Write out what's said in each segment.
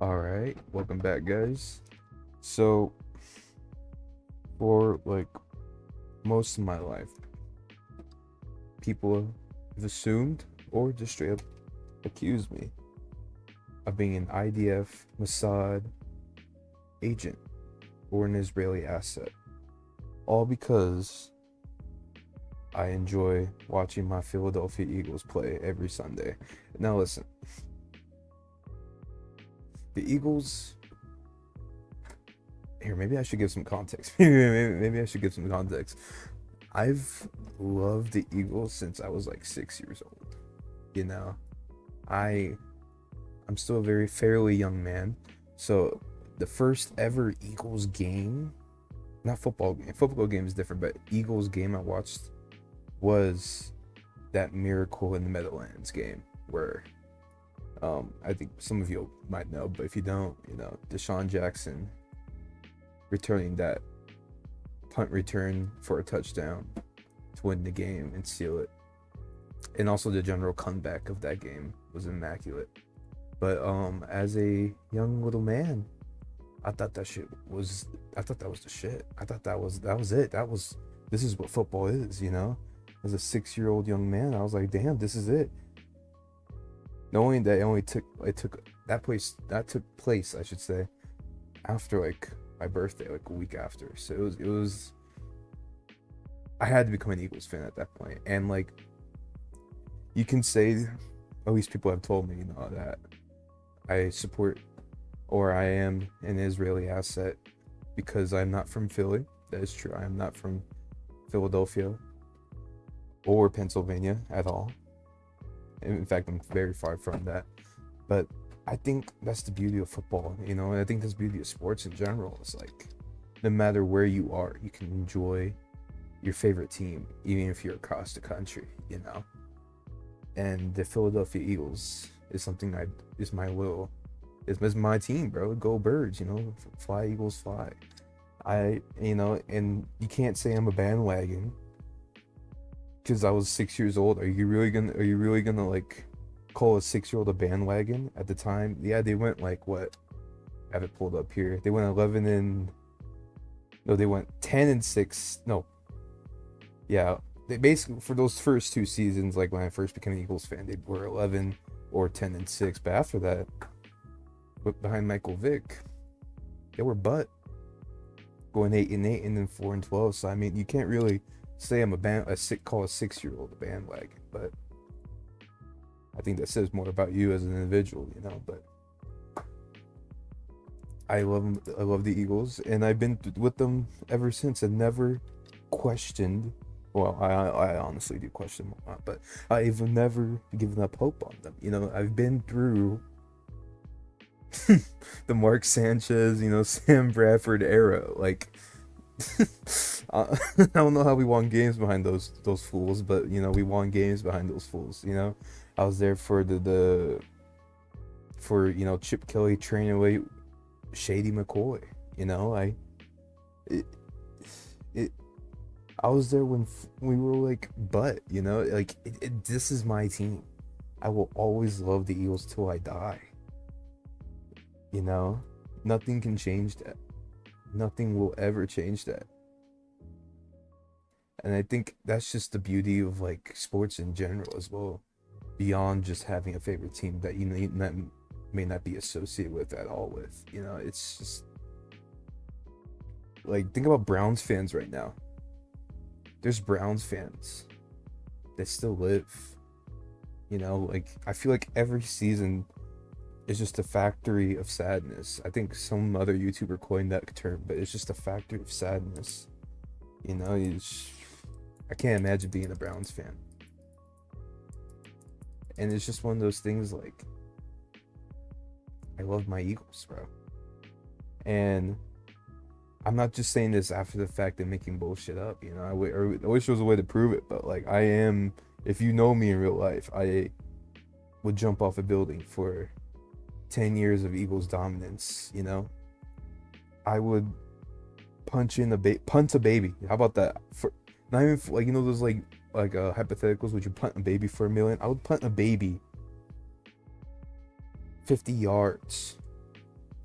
All right, welcome back, guys. So, for like most of my life, people have assumed or just straight up accused me of being an IDF, Mossad agent or an Israeli asset, all because I enjoy watching my Philadelphia Eagles play every Sunday. Now, listen, the Eagles. Here, maybe I should give some context. Maybe I should give some context. I've loved the Eagles since I was like 6 years old. You know, I I'm still a very fairly young man. So the first ever Eagles game, not football game. Football game is different, but Eagles game I watched was that Miracle in the Meadowlands game where I think some of you might know, but if you don't, Deshaun Jackson returning that punt return for a touchdown to win the game and seal it. And also the general comeback of that game was immaculate. But as a young little man, I thought that was the shit. I thought that was it. This is what football is. As a 6-year-old young man, I was like, damn, this is it. Knowing that that took place, I should say, after like my birthday, like a week after. So it was I had to become an Eagles fan at that point. And like you can say, at least people have told me, that I support or I am an Israeli asset because I'm not from Philly. That is true. I am not from Philadelphia or Pennsylvania at all. In fact, I'm very far from that. But I think that's the beauty of football, and I think that's the beauty of sports in general. It's like no matter where you are, you can enjoy your favorite team, even if you're across the country. And the Philadelphia Eagles is something is my team, bro. Go Birds, fly Eagles fly. And you can't say I'm a bandwagon because I was 6 years old. Are you really gonna like call a 6-year-old a bandwagon at the time? Yeah, they went like what? I have it pulled up here. They went 11 and no, they went 10-6. No, yeah, they basically for those first two seasons, like when I first became an Eagles fan, they were 11 or 10-6. But after that, behind Michael Vick, they were going 8-8 and then 4-12. So I mean, you can't really say I'm call a 6-year-old a bandwagon, but I think that says more about you as an individual. But I love the Eagles, and I've been with them ever since, and never questioned. Well, I honestly do question them a lot, but I've never given up hope on them. I've been through the Mark Sanchez, Sam Bradford era. Like, I don't know how we won games behind those fools, but we won games behind those fools. I was there for Chip Kelly training away Shady McCoy. It, it I was there when we were like, like this is my team. I will always love the Eagles till I die. Nothing can change that. Nothing will ever change that. And I think that's just the beauty of like sports in general as well, beyond just having a favorite team that that may not be associated with at all with. It's just like think about Browns fans right now. There's Browns fans that still live. Like I feel like every season is just a factory of sadness. I think some other YouTuber coined that term, but it's just a factory of sadness. I can't imagine being a Browns fan. And it's just one of those things like I love my Eagles, bro. And I'm not just saying this after the fact and making bullshit up. I wish there was a way to prove it, but like I am. If you know me in real life, I would jump off a building for 10 years of Eagles dominance. I would punt a baby. How about that? For not even like those like hypotheticals. Would you punt a baby for $1 million? I would punt a baby 50 yards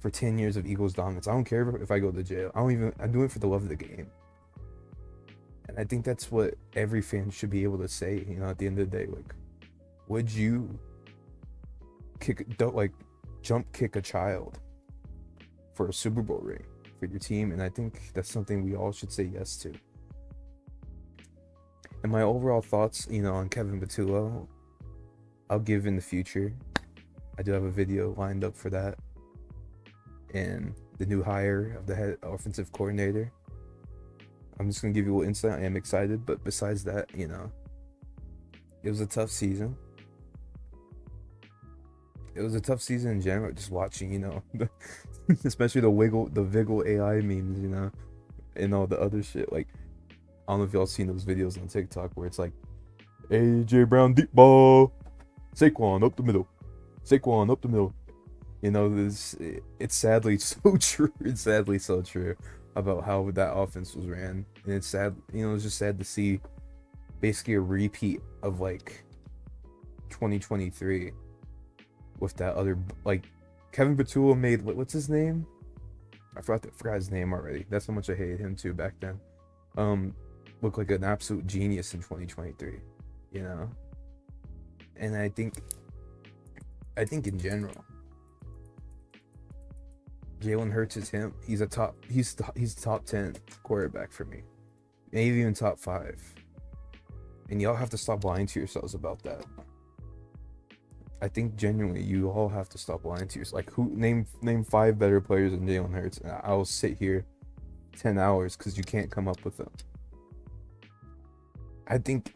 for 10 years of Eagles dominance. I don't care if I go to jail. I do it for the love of the game. And I think that's what every fan should be able to say, you know, at the end of the day. Like, would you jump kick a child for a Super Bowl ring for your team? And I think that's something we all should say yes to. And my overall thoughts, you know, on Kevin Patullo, I'll give in the future. I do have a video lined up for that. And the new hire of the head offensive coordinator. I'm just gonna give you a little insight. I am excited, but besides that, you know, it was a tough season. It was a tough season in general. Just watching, you know, especially the Wiggle AI memes, you know, and all the other shit. Like, I don't know if y'all seen those videos on TikTok where it's like, AJ Brown deep ball, Saquon up the middle, Saquon up the middle. You know, it's sadly so true. It's sadly so true about how that offense was ran, and it's sad. You know, it's just sad to see basically a repeat of like 2023 with that other, like, Kevin Patullo made, what's his name? I forgot his name already. That's how much I hated him too back then. Look like an absolute genius in 2023, you know. And I think in general, Jalen Hurts is him. He's top 10 quarterback for me, maybe even top 5. And y'all have to stop lying to yourselves about that. I think genuinely you all have to stop lying to yourselves. Like, who name 5 better players than Jalen Hurts, and I'll sit here 10 hours because you can't come up with them. I think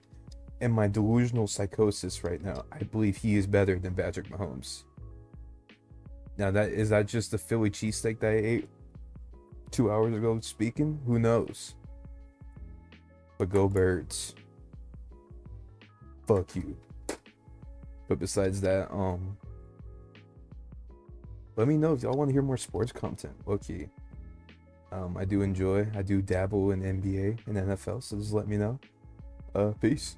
in my delusional psychosis right now, I believe he is better than Patrick Mahomes. Now, is that just the Philly cheesesteak that I ate 2 hours ago speaking? Who knows? But go Birds. Fuck you. But besides that, let me know if y'all want to hear more sports content. Low-key. I do dabble in NBA and NFL, so just let me know. Peace.